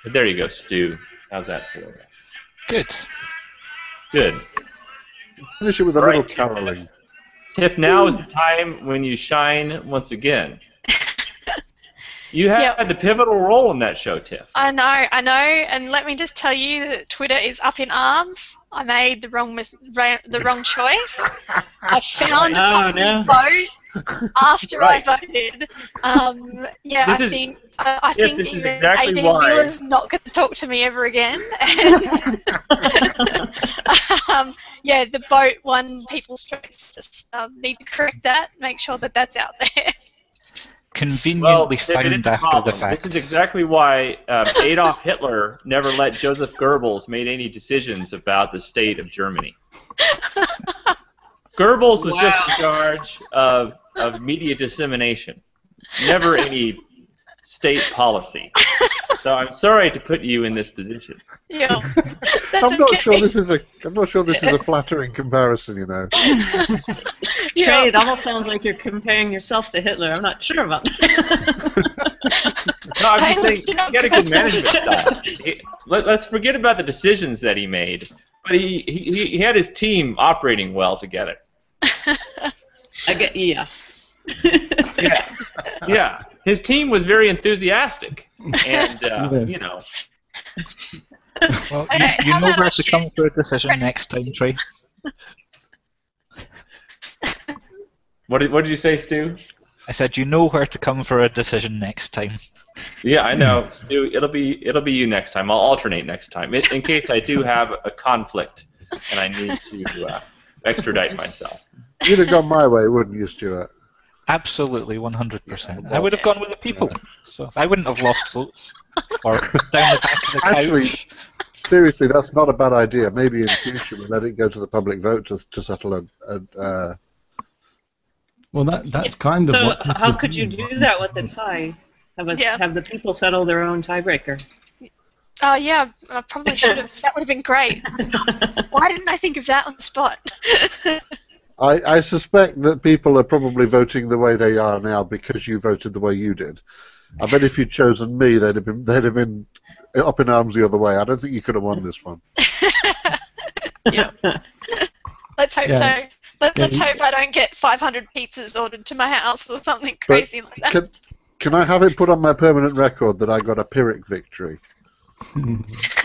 There you go, Stu. How's that for you? Good. Good. Finish it with a little caroling. Tiff, now is the time when you shine once again. You had the pivotal role in that show, Tiff. I know, and let me just tell you that Twitter is up in arms. I made the wrong choice. I found a vote after I voted. I think this is even exactly AD why. Miller's not going to talk to me ever again. And the vote won people's choice. Just need to correct that. Make sure that that's out there. Conveniently found after the fact. This is exactly why Adolf Hitler never let Joseph Goebbels make any decisions about the state of Germany. Goebbels was just in charge of media dissemination, never any state policy. So I'm sorry to put you in this position. Yeah, I'm not sure this is a flattering comparison, you know. Trey, it almost sounds like you're comparing yourself to Hitler. I'm not sure about that. No, I'm just saying, he had a good management style. Let's forget about the decisions that he made, but he had his team operating well together. Yeah. Yeah. His team was very enthusiastic, and you know. Well, you know where to come for a decision next time, Trey. What did you say, Stu? I said you know where to come for a decision next time. Yeah, I know, Stu. It'll be you next time. I'll alternate next time, in case I do have a conflict and I need to extradite myself. You'd have gone my way, wouldn't you, Stuart? Absolutely, 100%. I would have gone with the people, so I wouldn't have lost votes. Or down the back of the couch. Actually, seriously, that's not a bad idea. Maybe in future we let it go to the public vote to settle a Well, that's kind of what... So how could you do that with the tie? Have the people settle their own tiebreaker? Yeah, I probably should have. That would have been great. Why didn't I think of that on the spot? I suspect that people are probably voting the way they are now because you voted the way you did. I bet if you'd chosen me, they'd have been up in arms the other way. I don't think you could have won this one. Yeah. Let's hope so. Let's hope I don't get 500 pizzas ordered to my house or something crazy like that. Can I have it put on my permanent record that I got a Pyrrhic victory?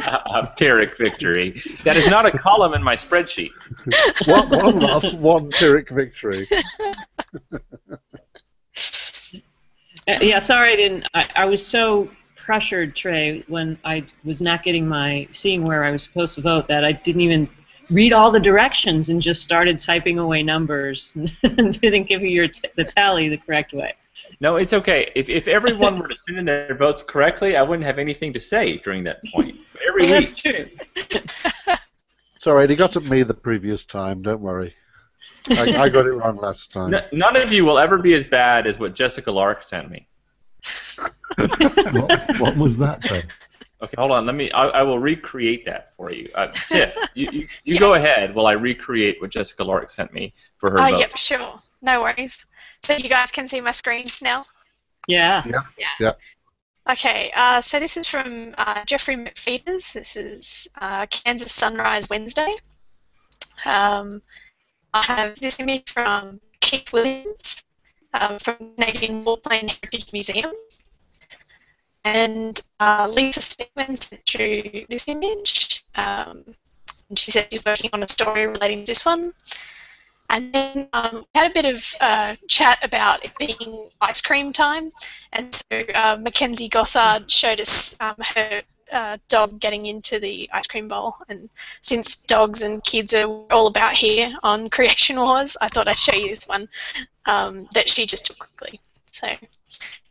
A Pyrrhic victory. That is not a column in my spreadsheet. one Pyrrhic victory. Yeah, sorry I didn't. I was so pressured, Trey, when I was not seeing where I was supposed to vote that I didn't even read all the directions and just started typing away numbers and didn't give you the tally the correct way. No, it's okay. If everyone were to send in their votes correctly, I wouldn't have anything to say during that point. But every week. That's true. It's all right. He got at me the previous time. Don't worry. I got it wrong last time. None of you will ever be as bad as what Jessica Lark sent me. What was that, then? Okay, hold on. I will recreate that for you. Tiff, you go ahead while I recreate what Jessica Lark sent me for her vote. Yep, sure. No worries. So you guys can see my screen now? Yeah. Okay, so this is from Jeffrey McFeeters. This is Kansas Sunrise Wednesday. I have this image from Keith Williams from Canadian Warplane Heritage Museum. And Lisa Stickman sent through this image. And she said she's working on a story relating to this one. And then we had a bit of chat about it being ice cream time. And so Mackenzie Gossard showed us her dog getting into the ice cream bowl. And since dogs and kids are all about here on Creation Wars, I thought I'd show you this one that she just took quickly. So,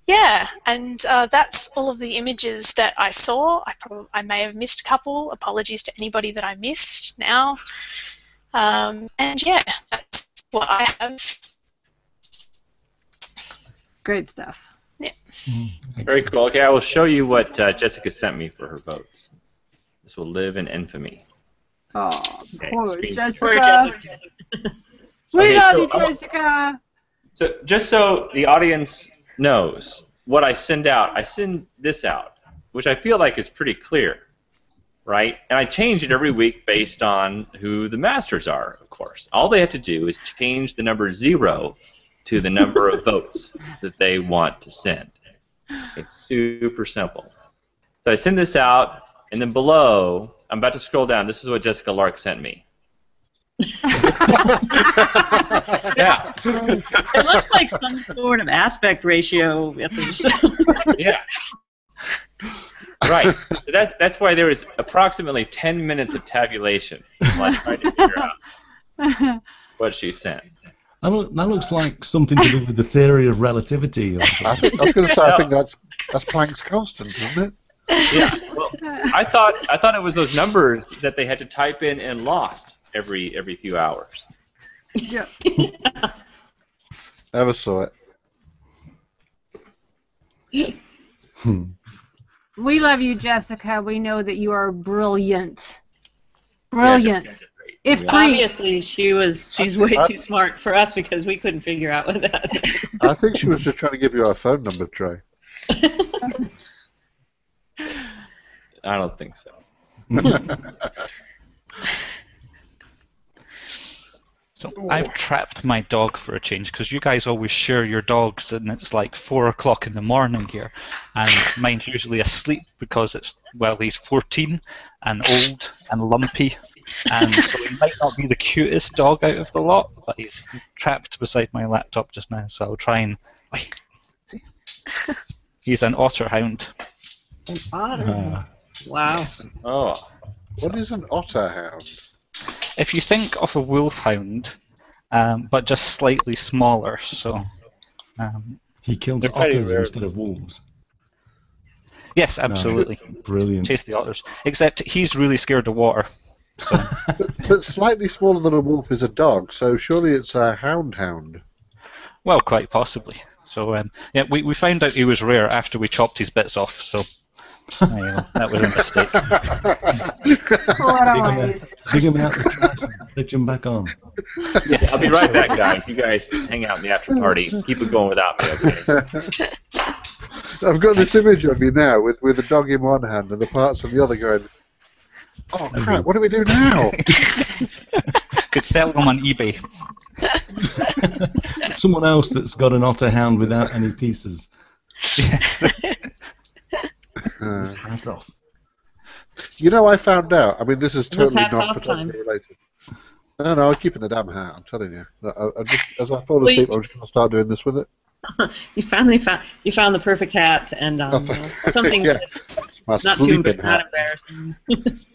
yeah, and that's all of the images that I saw. I may have missed a couple. Apologies to anybody that I missed now. And yeah, that's what I have. Great stuff. Yeah. Very cool. Okay, I will show you what Jessica sent me for her votes. This will live in infamy. Oh, Okay, poor screen- Jessica. Poor Jessica. We love you, so- Jessica. So just so the audience knows, what I send out, I send this out which I feel like is pretty clear, right? And I change it every week based on who the masters are, of course. All they have to do is change the number 0 to the number of votes that they want to send. It's super simple. So I send this out, and then below, I'm about to scroll down. This is what Jessica Lark sent me. Yeah. It looks like some sort of aspect ratio. Yeah. Right. So that's why there was approximately 10 minutes of tabulation while I tried to figure out what she sent. That looks like something to do with the theory of relativity. Or I was going to say, I think that's Planck's constant, isn't it? Yeah. Well, I thought it was those numbers that they had to type in and lost every few hours. Yeah. Never saw it. We love you, Jessica. We know that you are brilliant. Brilliant. Yeah, great. If brief. Obviously, she's way too smart for us because we couldn't figure out what that. I think she was just trying to give you our phone number, Trey. I don't think so. So I've trapped my dog for a change because you guys always share your dogs and it's like 4 o'clock in the morning here, and mine's usually asleep because he's 14 and old and lumpy, and so he might not be the cutest dog out of the lot, but he's trapped beside my laptop just now, so I'll try and... He's an otter hound. An otter. Wow. Oh. What is an otter hound? If you think of a wolfhound, but just slightly smaller, so... he kills They're very otters rare. instead of wolves. Yes, absolutely. Brilliant. Chase the otters. Except he's really scared of water. So. But slightly smaller than a wolf is a dog, so surely it's a hound. Well, quite possibly. So, yeah, we found out he was rare after we chopped his bits off, so... that was a mistake. What a waste. Dig him out the trash and stitch him back on. Yeah, I'll be right back, guys. You guys hang out in the after party. Keep it going without me, okay? I've got this image of you now with the dog in one hand and the parts of the other going, oh crap, what do we do now? Could sell them on eBay. Someone else that's got an otter hound without any pieces. Yes. His hat off. You know, I found out. I mean, this is Those totally hats not off photography time. related. No, I'm keeping the damn hat. I'm telling you. I just, as I fall asleep, I'm just going to start doing this with it. You finally found the perfect hat to end on. Something Yeah. It's my not too sleeping not hat. embarrassing.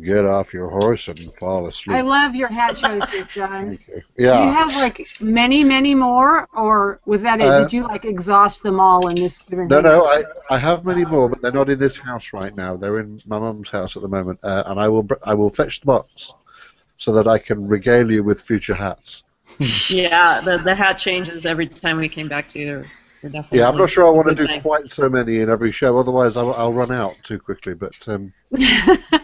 Get off your horse and fall asleep. I love your hat choices, John. Thank you. Do you Yeah. have like many more, or was that it? Did you like exhaust them all in this? No, I have many more, but they're not in this house right now. They're in my mum's house at the moment, and I will fetch the box so that I can regale you with future hats. Yeah, the hat changes every time we came back to you. They're definitely Yeah, I'm not sure I want to a good do thing. quite so many in every show, otherwise I'll run out too quickly. But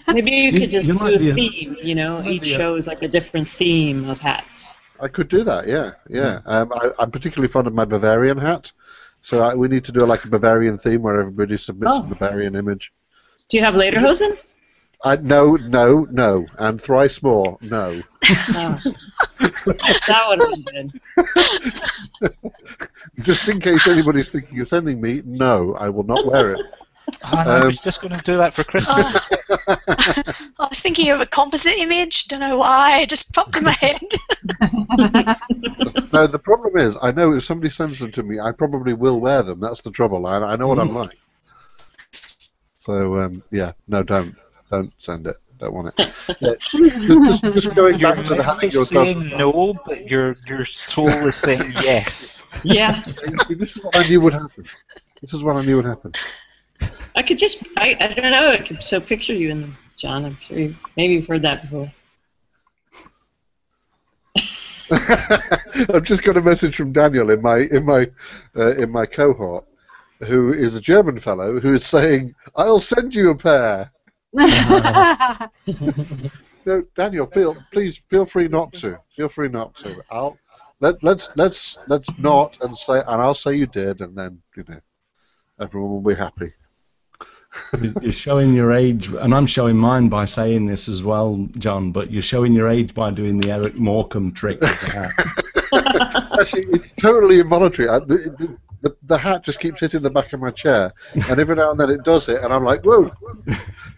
Maybe you could just you do might a be a- theme. You know, might each be a- show is like a different theme of hats. I could do that. Yeah. I'm particularly fond of my Bavarian hat, so we need to do like a Bavarian theme where everybody submits a Bavarian image. Do you have lederhosen? No, and thrice more, no. No. That would have been good. Just in case anybody's thinking of sending me, no, I will not wear it. Oh, no, I was just going to do that for Christmas. I was thinking of a composite image. Don't know why. It just popped in my head. No, the problem is, I know if somebody sends them to me, I probably will wear them. That's the trouble. I know what I'm like. So, yeah, no, don't send it. Don't want it. Yeah, just going You're back to the hat mentally you're saying talking no, but your soul is saying yes. Yeah, This is what I knew would happen. I could just, I don't know, I could so picture you in them, John. I'm sure maybe you've heard that before. I've just got a message from Daniel in my cohort, who is a German fellow, who is saying, "I'll send you a pair." No, Daniel, please feel free not to. Feel free not to. Let's not and say, and I'll say you did, and then everyone will be happy. You're showing your age, and I'm showing mine by saying this as well, John. But you're showing your age by doing the Eric Morecambe trick with the hat. Actually, it's totally involuntary. The hat just keeps hitting the back of my chair, and every now and then it does it, and I'm like, whoa.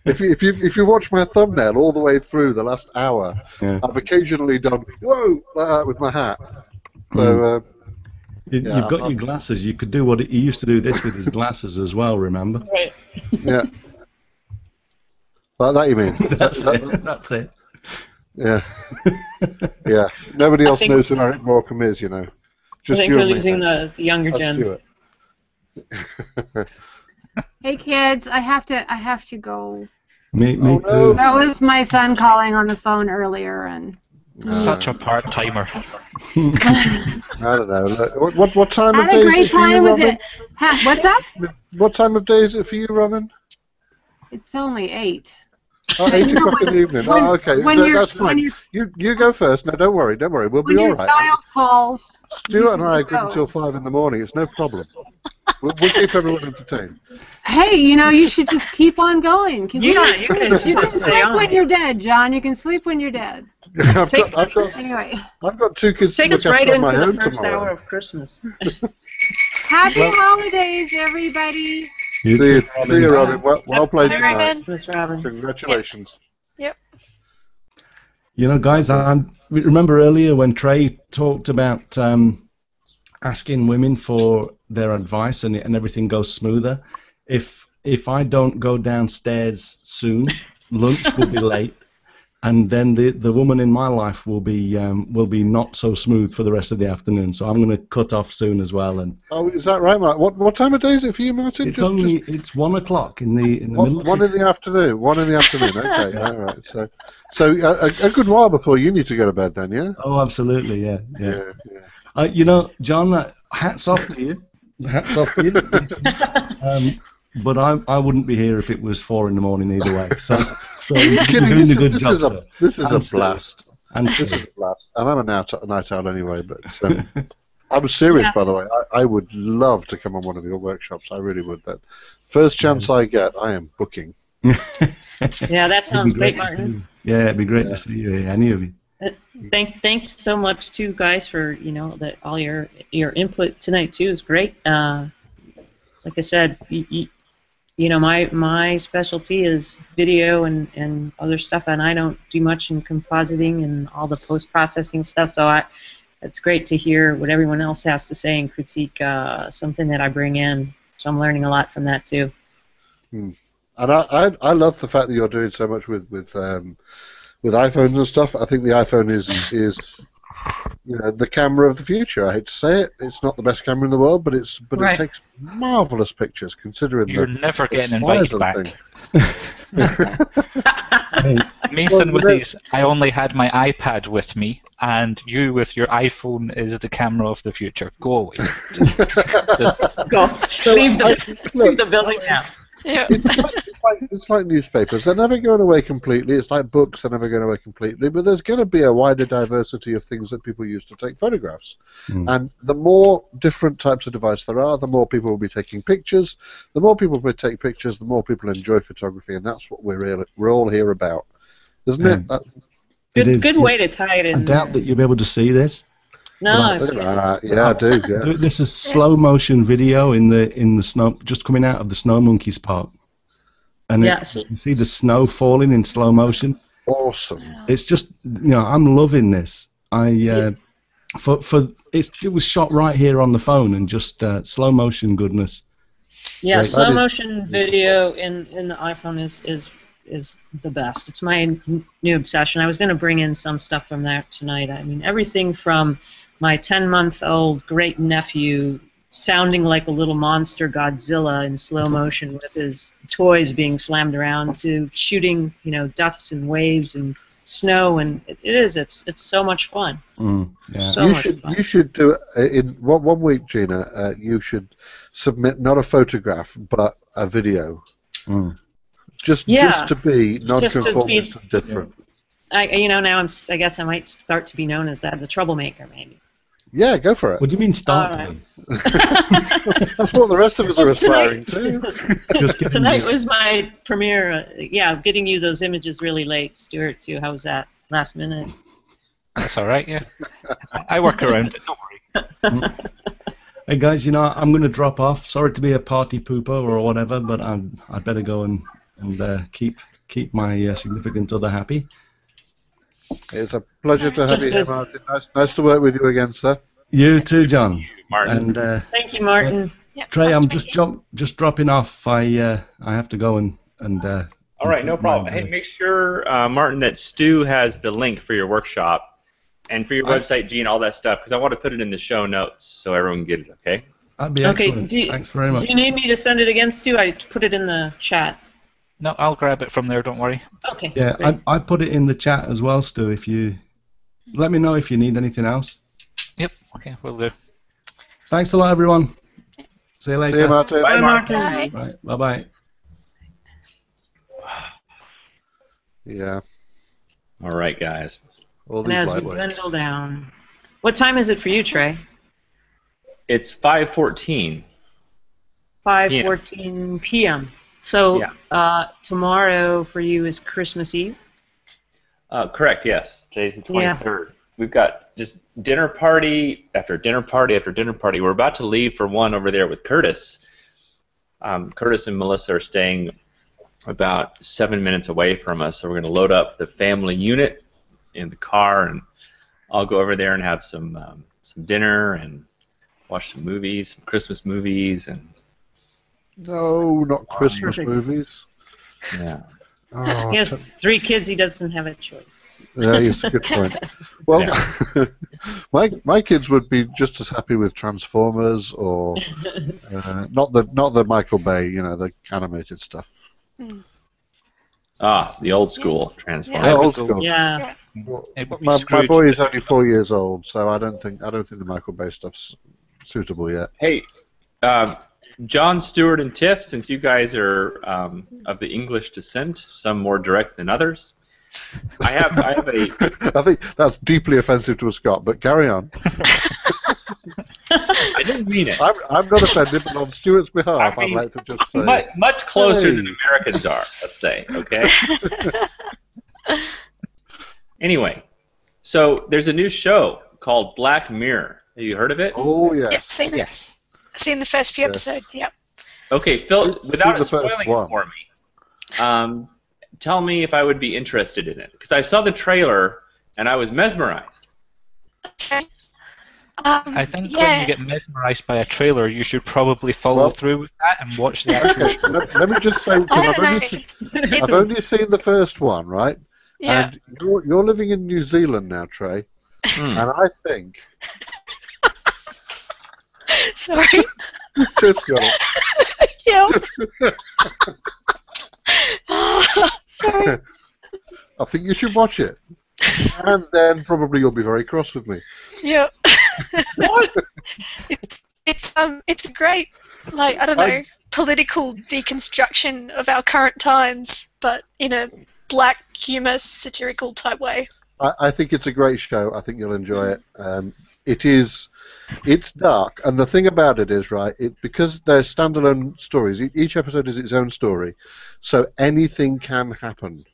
If you watch my thumbnail all the way through the last hour, Yeah. I've occasionally done whoa like that with my hat. So You've got your glasses. You could do what he used to do this with his glasses as well. Remember? Right. yeah, like that you mean? That's it. Yeah, yeah. Nobody else think- knows who Eric Morecambe is, you know. I Just think you we're and me. losing the younger That's gen. Stuart. Hey kids, I have to go. Me Oh, too. no. That was my son calling on the phone earlier, and Such a part-timer. I don't know. Look, what time of had day a is great it for you, time with Robin? it. What's up? What time of day is it for you, Robin? It's only 8. Oh, 8 o'clock in the evening. when- Oh, okay. when So you're- that's when fine. you're- You go first. No, don't worry. We'll When be all your right. child calls, Stuart and I are go. good until 5 in the morning. It's no problem. We'll keep everyone entertained. hey, you should just keep on going. Yeah, you can You can stay sleep on. when you're dead, John. You can sleep when you're dead. I've Anyway, got 2 kids Take to us look right after on into my the own first tomorrow. hour of Christmas. happy holidays, everybody. You See you, too, see you, Robin. Well played Bye, tonight. Robin. Miss Robin. Congratulations. You know, guys, I remember earlier when Trey talked about asking women for their advice and everything goes smoother. If I don't go downstairs soon, lunch will be late, and then the woman in my life will be not so smooth for the rest of the afternoon. So I'm going to cut off soon as well. And Oh, is that right, Mark? What time of day is it for you, Martin? it's 1 o'clock in the middle. Of one in the afternoon. 1 in the afternoon. Okay, all right. So a good while before you need to go to bed, then, yeah. Oh, absolutely, yeah. Yeah. You know, John, hats off to you. Hats off to you. But I wouldn't be here if it was 4 in the morning either way. So you're Kidding, doing a this good is job, a- sir. This is a And blast. And This is a blast. And I'm a night owl anyway, but I'm serious, by the way. I would love to come on one of your workshops. I really would. That first chance I get, I am booking. Yeah, that sounds great, to see Martin. you. Yeah, it'd be great to see you, any of you. Thanks so much too, guys, for all your input tonight too. Is great. Like I said, my specialty is video and other stuff, and I don't do much in compositing and all the post-processing stuff. So it's great to hear what everyone else has to say and critique something that I bring in. So I'm learning a lot from that too. And I love the fact that you're doing so much with iPhones and stuff. I think the iPhone is the camera of the future. I hate to say it, it's not the best camera in the world, but Right. it takes marvelous pictures considering You're the never the getting size invited of the back. thing. Nathan Well, with no- his, I only had my iPad with me, and you with your iPhone is the camera of the future. Go away. Go. Leave Look, the building now. Yeah. It's like newspapers. They're never going away completely. It's like books. They're never going away completely. But there's going to be a wider diversity of things that people use to take photographs. And the more different types of device there are, the more people will be taking pictures. The more people will take pictures, the more people enjoy photography, and that's what we're all here about, isn't it? It is. Good way to tie it in. I doubt that you'll be able to see this. No, Look at that. Yeah, I do. Yeah. This is slow motion video in the snow, just coming out of the Snow Monkeys park, and Yeah, you can see the snow falling in slow motion. Awesome. It's just, I'm loving this. It was shot right here on the phone and just slow motion goodness. yeah, Right. slow That is- motion video in the iPhone is the best. It's my new obsession. I was going to bring in some stuff from that tonight. I mean, everything from my 10-month-old great nephew sounding like a little monster Godzilla in slow motion with his toys being slammed around to shooting, ducks and waves and snow, and it's so much fun. Yeah. So much fun. You should do it in 1 week, Gina. You should submit not a photograph but a video. Just to be non-conformist and different. Now I guess I might start to be known as that, the troublemaker, maybe. Yeah, go for it. What do you mean start? All right. That's what the rest of us are aspiring to. Just kidding. Tonight was my premiere. Getting you those images really late, Stuart, too. How was that? Last minute. That's all right, yeah. I work around it, don't worry. Hey guys, I'm going to drop off. Sorry to be a party pooper or whatever, but I'd better go and keep my significant other happy. It's a pleasure to have Just you here, as- Martin. Nice to work with you again, sir. You too, John. Martin. And Thank you, Martin. Yep, Trey, nice I'm to meet just dropping off. I have to go and All right, no problem. Hey, make sure, Martin, that Stu has the link for your workshop and for your website, Gene, all that stuff, because I want to put it in the show notes so everyone can get it, okay? That'd be Okay, excellent. Thanks very much. Do you need me to send it again, Stu? I put it in the chat. No, I'll grab it from there, don't worry. Okay. Yeah, great. I put it in the chat as well, Stu. If you let me know if you need anything else. Yep, okay, will do. Thanks a lot, everyone. See you later. See you, Martin. Bye, Bye, Martin. Martin. Bye. Right, bye-bye. Yeah, All right, guys. all And these as we lightweights. dwindle down. What time is it for you, Trey? It's 5:14. 5:14 p.m. So Yeah. tomorrow for you is Christmas Eve? Correct, yes. Today's the Yeah. 23rd. We've got just dinner party after dinner party after dinner party. We're about to leave for one over there with Curtis. Curtis and Melissa are staying about 7 minutes away from us, so we're going to load up the family unit in the car, and I'll go over there and have some dinner and watch some movies, some Christmas movies, and No, not Christmas Perfect. movies. yeah. Oh, He has 3 kids. He doesn't have a choice. yeah, it's a good point. Well, my kids would be just as happy with Transformers or not the Michael Bay, the animated stuff. The old school Yeah, Transformers. old school. Yeah. Well, It would be my Scrooge. boy is only 4 years old, so I don't think the Michael Bay stuff's suitable yet. Hey, John, Stewart, and Tiff, since you guys are of the English descent, some more direct than others, I have a. I think that's deeply offensive to a Scot, but carry on. I didn't mean it. I'm not offended, but on Stuart's behalf, I mean, I'd like to just say. Much closer Hey. than Americans are, let's say, okay? Anyway, so there's a new show called Black Mirror. Have you heard of it? Oh, Yep, yes. seen the first few Yeah. episodes. Yep. Okay, Phil, See without the it first spoiling one. it for me, tell me if I would be interested in it. Because I saw the trailer, and I was mesmerized. Okay. I think when yeah. you get mesmerised by a trailer, you should probably follow Well- through with that and watch the actual Okay, show. let me just say, 'cause I I've don't only, know. seen, It's- I've only seen the first one, right? Yeah. And you're living in New Zealand now, Trey, Hmm. and I think Sorry. Tiff's got it. Yep. Sorry. I think you should watch it, and then probably you'll be very cross with me. Yep. What? It's great, like, I don't know, political deconstruction of our current times, but in a black humor satirical type way. I think it's a great show. I think you'll enjoy it. It's dark, and the thing about it is, right, because they're standalone stories. Each episode is its own story, so anything can happen.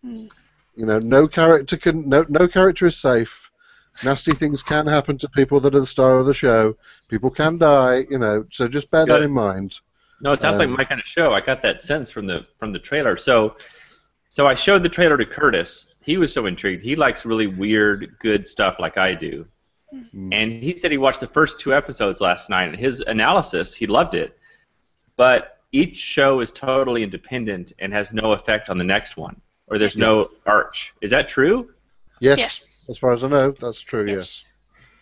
Mm. No character is safe. Nasty things can happen to people that are the star of the show. People can die. So just bear that Good. in mind. No, it sounds like my kind of show. I got that sense from the trailer. So I showed the trailer to Curtis. He was so intrigued. He likes really weird, good stuff like I do. And he said he watched the first 2 episodes last night, and his analysis, he loved it. But each show is totally independent and has no effect on the next one, or there's no arch. Is that true? Yes, Yes. as far as I know, that's true. Yes.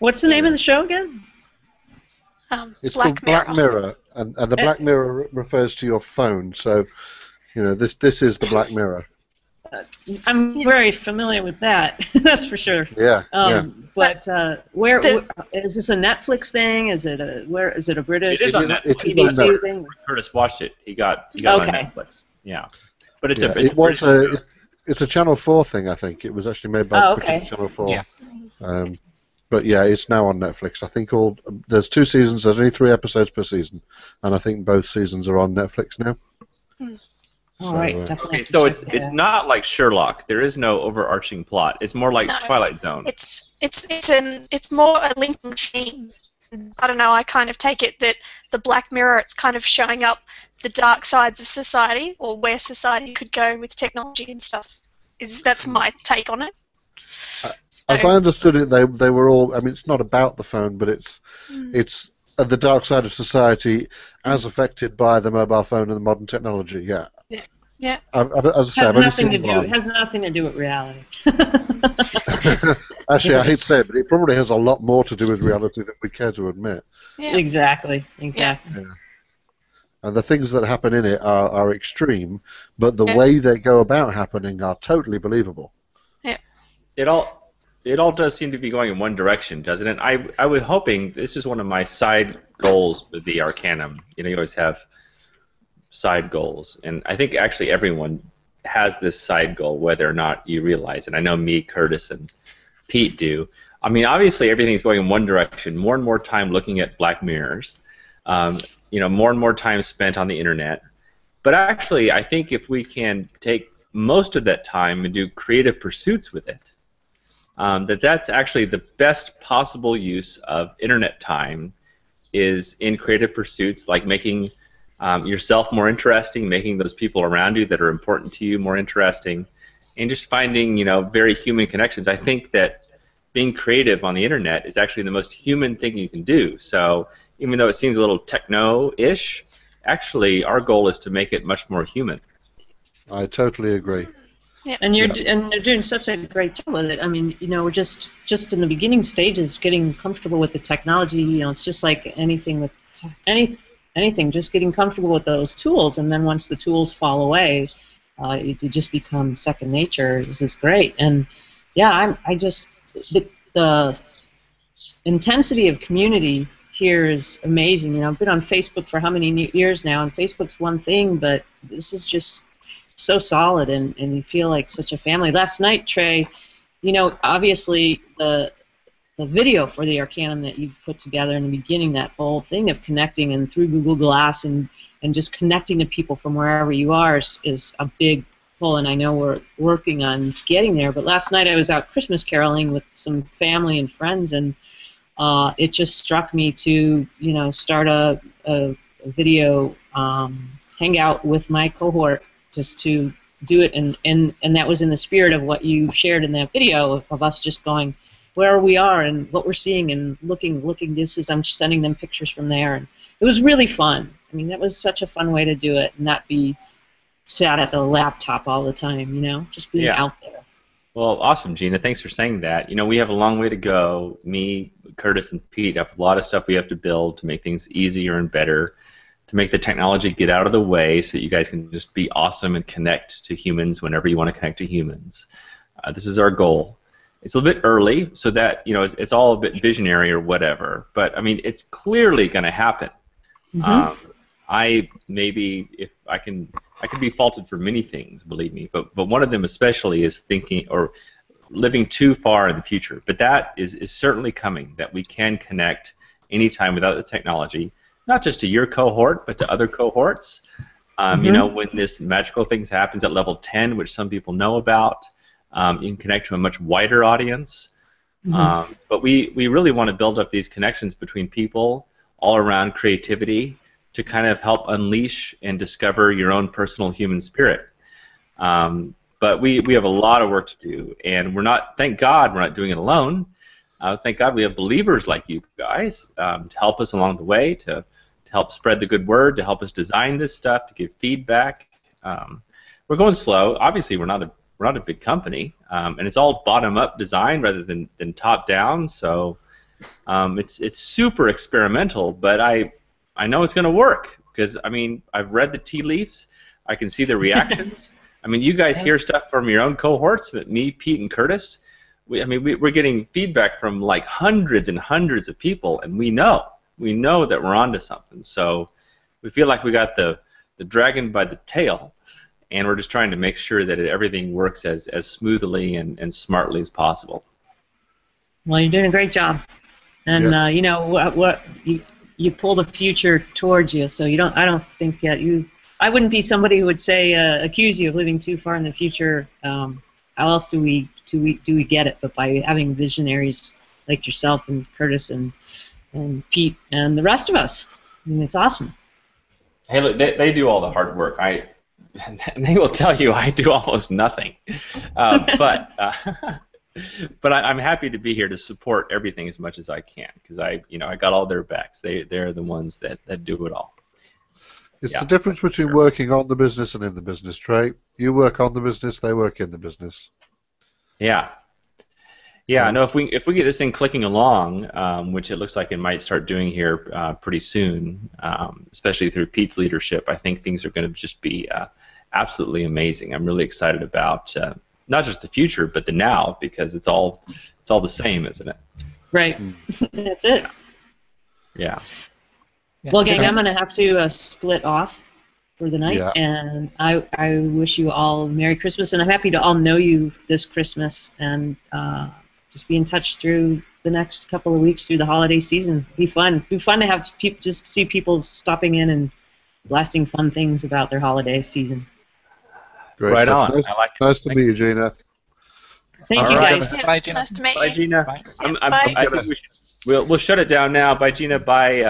What's the name of the show again? It's Black called Black Mirror, and the Black Mirror refers to your phone. So, this is the Black Mirror. I'm very familiar with that. That's for sure. Yeah, yeah. But where is this a Netflix thing? Is it a British It is on It is Netflix. on BBC Netflix. thing? Curtis watched it. He got it on Okay. Netflix. Yeah, but it's Yeah, a it was British show. it's a Channel 4 thing, I think. It was actually made by Oh, okay. British Channel 4. Yeah. But yeah, it's now on Netflix. I think there's 2 seasons. There's only 3 episodes per season, and I think both seasons are on Netflix now. All right, definitely. Okay, so it's not like Sherlock. There is no overarching plot. It's more like Twilight Zone. It's more a linking theme. I don't know. I kind of take it that the Black Mirror, it's kind of showing up the dark sides of society, or where society could go with technology and stuff. That's my take on it. As I understood it, they were all. I mean, it's not about the phone, but it's the dark side of society as affected by the mobile phone and the modern technology. Yeah. Yeah. As I say, it has nothing to do with reality. Actually, I hate to say it, but it probably has a lot more to do with reality than we care to admit. Yeah. Exactly. Yeah. And the things that happen in it are extreme, but the way they go about happening are totally believable. Yeah. It all does seem to be going in one direction, doesn't it? I was hoping, this is one of my side goals with the Arcanum. You know, you always have side goals, and I think actually everyone has this side goal, whether or not you realize it. I know me, Curtis, and Pete do. I mean, obviously everything's going in one direction. More and more time looking at Black Mirrors. More and more time spent on the internet. But actually, I think if we can take most of that time and do creative pursuits with it, that's actually the best possible use of internet time is in creative pursuits like making yourself more interesting, making those people around you that are important to you more interesting, and just finding very human connections. I think that being creative on the internet is actually the most human thing you can do. So even though it seems a little techno-ish, actually our goal is to make it much more human. I totally agree. Yeah. And you're doing such a great job with it. I mean, we're just in the beginning stages, getting comfortable with the technology. It's just like anything with anything, just getting comfortable with those tools, and then once the tools fall away, it just becomes second nature. This is great, and yeah, the intensity of community here is amazing. I've been on Facebook for how many years now, and Facebook's one thing, but this is just so solid, and you feel like such a family. Last night, Trey, obviously the video for the Arcanum that you put together in the beginning, that whole thing of connecting and through Google Glass and just connecting to people from wherever you are is a big pull, and I know we're working on getting there. But last night I was out Christmas caroling with some family and friends, and it just struck me to start a video hangout with my cohort, just to do it, and that was in the spirit of what you shared in that video of us just going where we are and what we're seeing and looking. I'm sending them pictures from there, and it was really fun. I mean, that was such a fun way to do it, and not be sat at the laptop all the time. Just being out there. Well, awesome, Gina. Thanks for saying that. We have a long way to go. Me, Curtis, and Pete have a lot of stuff we have to build to make things easier and better, to make the technology get out of the way so that you guys can just be awesome and connect to humans whenever you want to connect to humans. This is our goal. It's a little bit early, so that it's all a bit visionary or whatever. But I mean, it's clearly going to happen. Mm-hmm. I can be faulted for many things, believe me. But one of them especially is thinking or living too far in the future. But that is certainly coming. That we can connect anytime without the technology, not just to your cohort, but to other cohorts. When this magical things happens at level 10, which some people know about. You can connect to a much wider audience, but we really want to build up these connections between people all around creativity to kind of help unleash and discover your own personal human spirit. But we have a lot of work to do, and thank God we're not doing it alone. Thank God we have believers like you guys to help us along the way, to help spread the good word, to help us design this stuff, to give feedback. We're going slow. Obviously, we're not a big company, and it's all bottom-up design rather than top-down. So it's super experimental, but I know it's going to work because I've read the tea leaves. I can see the reactions. You guys hear stuff from your own cohorts, but me, Pete, and Curtis, we're getting feedback from like hundreds and hundreds of people, and we know that we're onto something. So we feel like we got the dragon by the tail. And we're just trying to make sure that everything works as smoothly and smartly as possible. Well, you're doing a great job, and you know what you pull the future towards you. So you don't. I don't think you. I wouldn't be somebody who would say accuse you of living too far in the future. How else do we get it? But by having visionaries like yourself and Curtis and Pete and the rest of us. I mean, it's awesome. Hey, look, they do all the hard work. And they will tell you I do almost nothing. But I'm happy to be here to support everything as much as I can because I got all their backs. They're the ones that do it all. It's the difference between working on the business and in the business, Trey. You work on the business, they work in the business. Yeah. Yeah, no. If we get this thing clicking along, which it looks like it might start doing here pretty soon, especially through Pete's leadership, I think things are going to just be absolutely amazing. I'm really excited about not just the future, but the now, because it's all the same, isn't it? Right. That's it. Yeah. Well, gang, I'm going to have to split off for the night, and I wish you all Merry Christmas, and I'm happy to all know you this Christmas, and just be in touch through the next couple of weeks through the holiday season. Be fun. Be fun to have just see people stopping in and blasting fun things about their holiday season. Great right stuff. on. Nice to meet you, Gina. Thank you, right. guys. Yeah, Bye, Gina. nice to meet Bye, you. Gina. Bye. Bye. I think we'll shut it down now. Bye, Gina. Bye,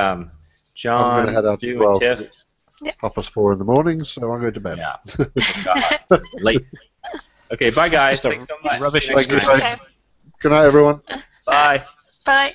John, I'm going to head out Stu, as well. and Tiff. Yeah. 4:30 in the morning, so I'm going to bed. Yeah. God. Late. Okay, bye, guys. Just a Thanks so much. rubbish Thank you, excuse. Trey. Good night, everyone. Bye. Bye.